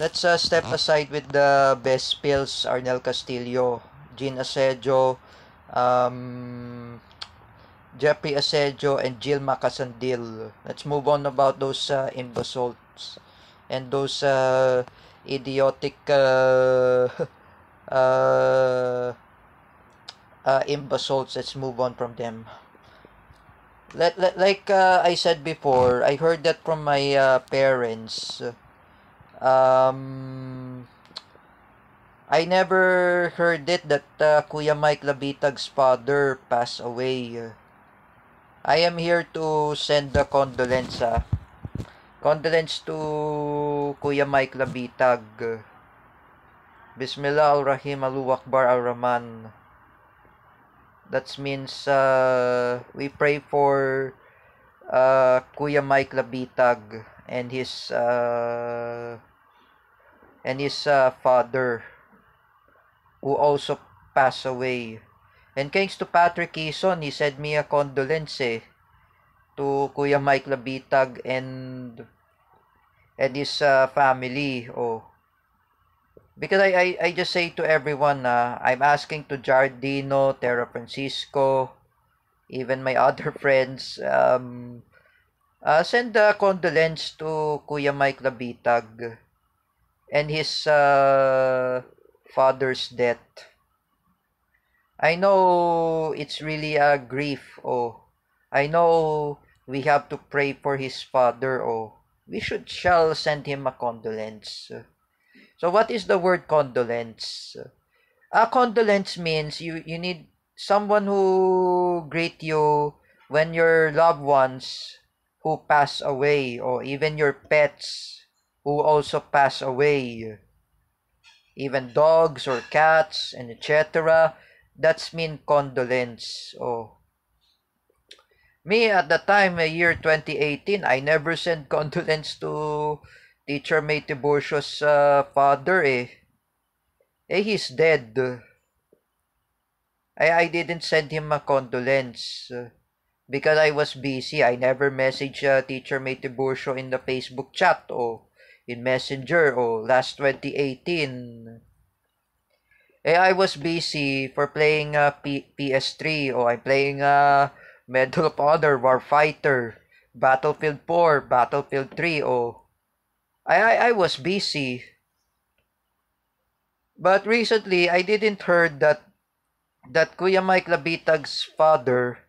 let's step aside with the best pills, Arnel Castillo, Jean Asedio, um, Jeffrey Asedio, and Jill Macasandil. Let's move on about those imbasalts and those idiotic uh, imbasalts. Let's move on from them. Like I said before, I heard that from my parents. Um, I never heard it that Kuya Mike Labitag's father passed away. I am here to send the condolence. Condolence to Kuya Mike Labitag. Bismillah al-Rahim Allahu Akbar al-Rahman. That means we pray for Kuya Mike Labitag and his father who also passed away. And thanks to Patrick Kison, he sent me a condolence to Kuya Mike Labitag and his family. Oh, because I just say to everyone, I'm asking to Jardino, Terra Francisco, even my other friends, send a condolence to Kuya Mike Labitag and his father's death. I know it's really a grief. Oh, I know we have to pray for his father. Oh, we shall send him a condolence. So what is the word condolence? A condolence means you need someone who greet you when your loved ones who pass away, or even your pets who also pass away, even dogs or cats and etc. That's mean condolence. Oh, me at the time, year 2018, I never sent condolence to Teacher May Tiburcio's father. He's dead. I didn't send him a condolence because I was busy. I never messaged Teacher May Tiburcio in the Facebook chat or in Messenger or last 2018. I was busy for playing PS3 or I'm playing Medal of Honor, Warfighter, Battlefield 4, Battlefield 3 or I was busy. But recently I didn't heard that Kuya Mike Labitag's father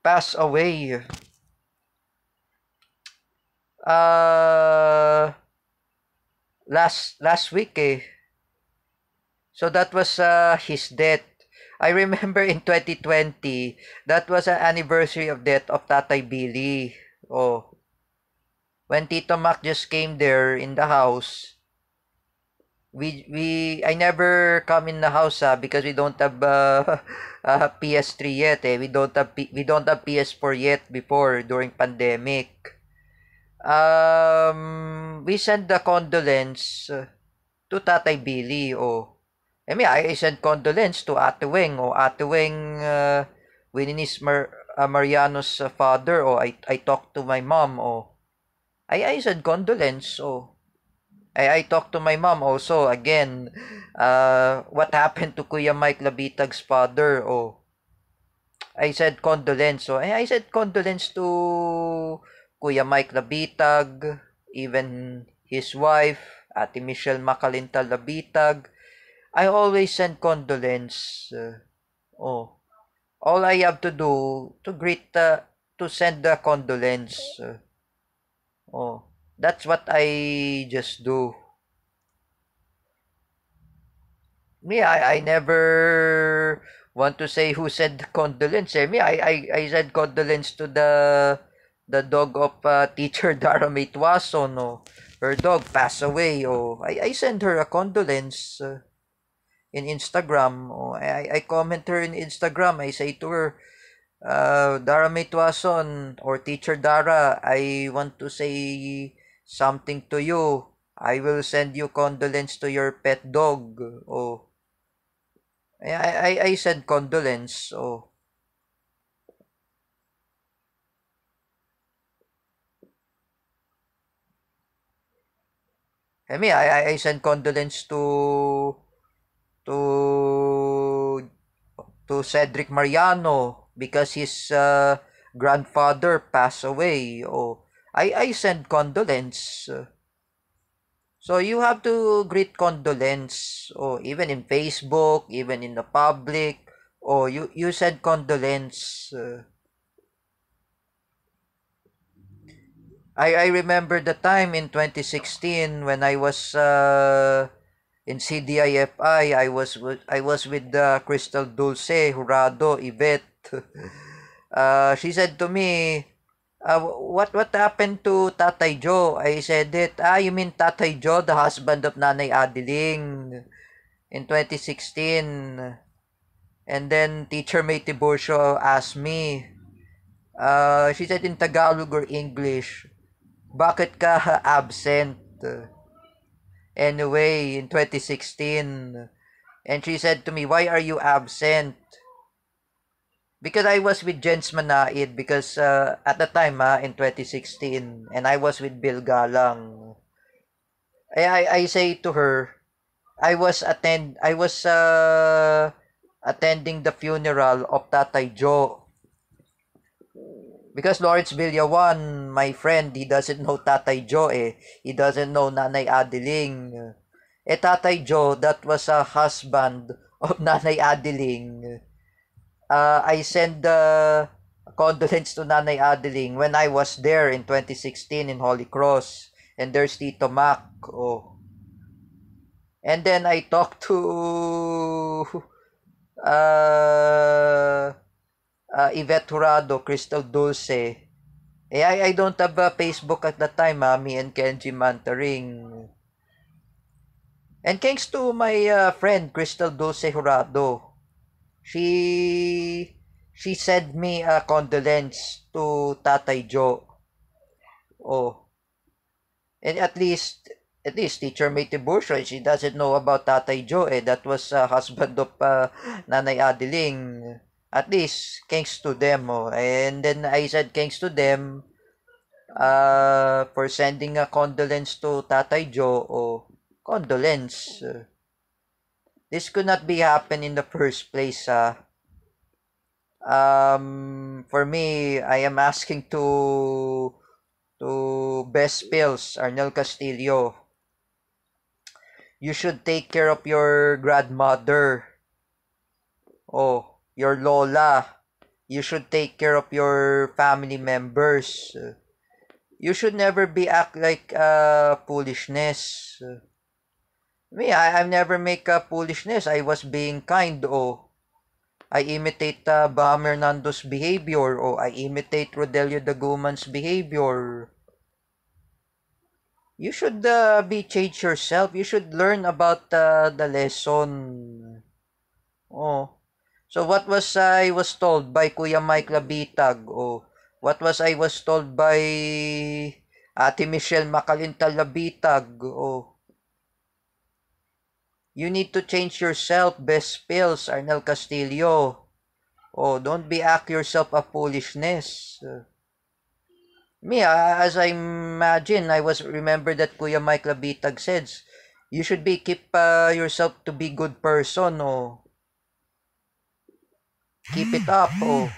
passed away. Uh last week. So that was his death. I remember in 2020, that was an anniversary of death of Tatay Billy. Oh, when Tito Mac just came there in the house, I never come in the house because we don't have PS3 yet. We don't have PS4 yet before during pandemic. We sent the condolence to Tatay Billy. Oh, I sent condolence to Ate Weng o Ate Weng Wininis Mariano's father o I talked to my mom o I sent condolence o I talked to my mom also again what happened to Kuya Mike Labitag's father o I said condolence so I said condolence to Kuya Mike Labitag, even his wife Ate Michelle Macalintal Labitag. I always send condolence. Oh, all I have to do to to send the condolence. Oh, that's what I just do. I never want to say who said condolence. I said condolence to the dog of teacher Dara Tuaso. No, her dog passed away. Oh, I send her a condolence. In Instagram. Oh, I comment her in Instagram. I say to her, Dara Mitwason or Teacher Dara, I want to say something to you. I will send you condolence to your pet dog. Oh, I said condolence. Oh, I mean, I send condolence to Cedric Mariano because his grandfather passed away. Oh, I send condolence. So you have to greet condolence, or even in Facebook, even in the public, or you send condolence. I remember the time in 2016 when I was in CDIFI. I was with Crystal Dulce Jurado Yvette. She said to me, what happened to Tatay Joe? I said it. You mean Tatay Joe, the husband of Nanay Adeling in 2016. And then Teacher May Tiburcio asked me, she said in Tagalog or English, bakit ka absent? Anyway, in 2016. And she said to me, why are you absent? Because I was with Jens Manaid because at the time in 2016 and I was with Bill Galang. I say to her, I was attending the funeral of Tatay Joe. Because Lawrence Villawan, my friend, he doesn't know Tatay Joe eh. He doesn't know Nanay Adeling. Tatay Joe, that was a husband of Nanay Adeling. I send condolence to Nanay Adeling when I was there in 2016 in Holy Cross. And there's Tito Mac. Oh. And then I talked to Yvette Jurado, Crystal Dulce. I don't have a Facebook at the time, me and Kenji Mantaring. And thanks to my friend, Crystal Dulce Jurado. She sent me a condolence to Tatay Joe. Oh. And at least Teacher May Tiburcio, she doesn't know about Tatay Joe eh. That was husband of Nanay Adeling. At least, thanks to them. Oh. And then I said thanks to them for sending a condolence to Tatay Joe. Oh, condolence. This could not be happen in the first place. For me, I am asking to Best Pills, Arnel Castillo. You should take care of your grandmother. Oh, your lola. You should take care of your family members. You should never be act like foolishness. Me, I've never make a foolishness. I was being kind. Oh, I imitate Bam Hernando's behavior. Oh, I imitate Rodelio Daguman's behavior. You should be change yourself. You should learn about the lesson. Oh. So what was I was told by Kuya Mike Labitag? Oh, what was I was told by Ate Michelle Macalintal Labitag? Oh. You need to change yourself, Best Pills, Arnel Castillo. Oh, don't be act yourself a foolishness. Me, as I imagine, I was remember that Kuya Mike Labitag says, you should be keep yourself to be good person. Oh. Keep it up. Oh.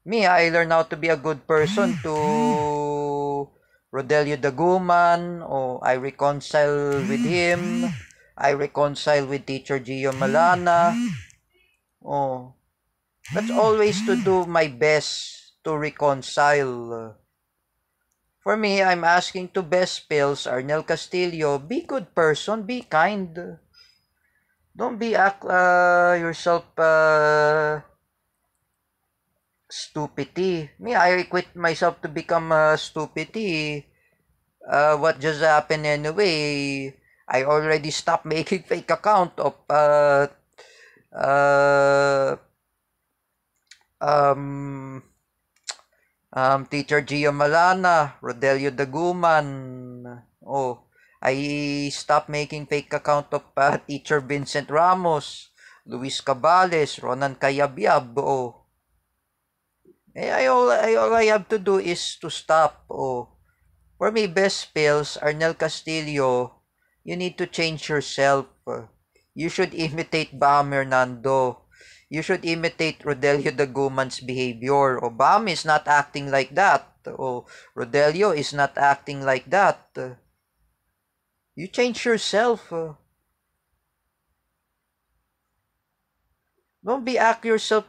Me, I learned how to be a good person to Rodelio Daguman. Oh, I reconcile with him. I reconcile with Teacher Gio Malana. Oh, that's always to do my best to reconcile. For me, I'm asking to Best Pills, Arnel Castillo, be good person, be kind. Don't be act yourself stupidity. Me, I quit myself to become stupidity. What just happened anyway? I already stopped making fake account of uh, um, Teacher Gio Malana, Rodelio Daguman. Oh, I stopped making fake account of Teacher Vincent Ramos, Luis Cabales, Ronan Cayabyab. Oh, all I have to do is to stop. Oh, for me, Best Pills, Arnel Castillo, You need to change yourself. You should imitate Bam Hernando. You should imitate Rodelio Daguman's behavior. Oh, Bam is not acting like that. Oh, Rodelio is not acting like that. You change yourself. Don't be act yourself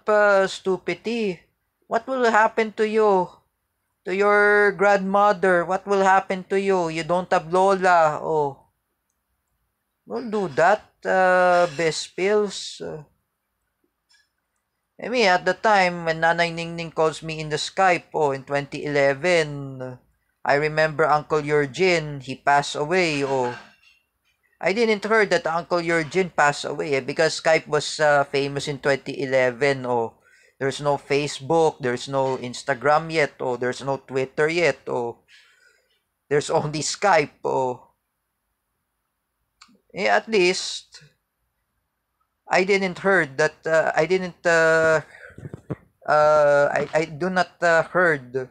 stupidity. What will happen to you? To your grandmother? What will happen to you? You don't have Lola. Oh, don't do that, best pills. I mean, at the time when Nanay Ningning calls me in the Skype, in 2011, I remember Uncle Eugene, he passed away, I didn't heard that Uncle Eugene passed away because Skype was famous in 2011, there's no Facebook, there's no Instagram yet, there's no Twitter yet, there's only Skype, at least, I didn't heard that, I do not heard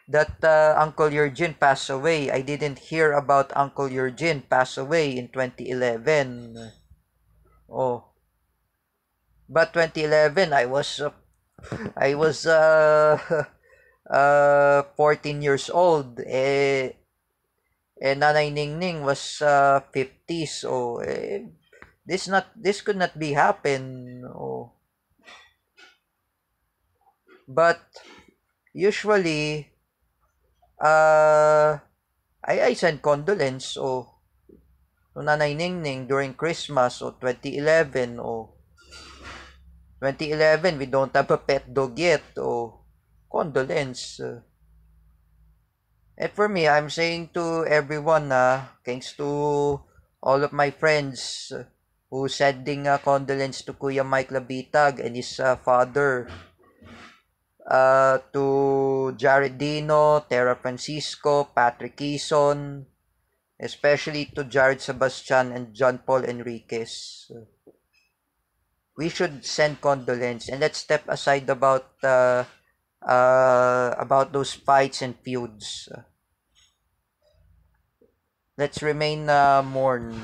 that Uncle Eugene passed away. I didn't hear about Uncle Eugene passed away in 2011. Oh, but 2011 I was 14 years old. Nanay Ningning was 50s. This could not be happen. But usually I send condolence to Nanay Ningning during Christmas 2011 2011 we don't have a pet dog yet condolence. And for me, I'm saying to everyone thanks to all of my friends who sending condolence to Kuya Mike Labitag and his father, to Jared Dino, Tera Francisco, Patrick Quezon, especially to Jared Sebastian and John Paul Enriquez. We should send condolence and let's step aside about those fights and feuds. Let's remain mourn.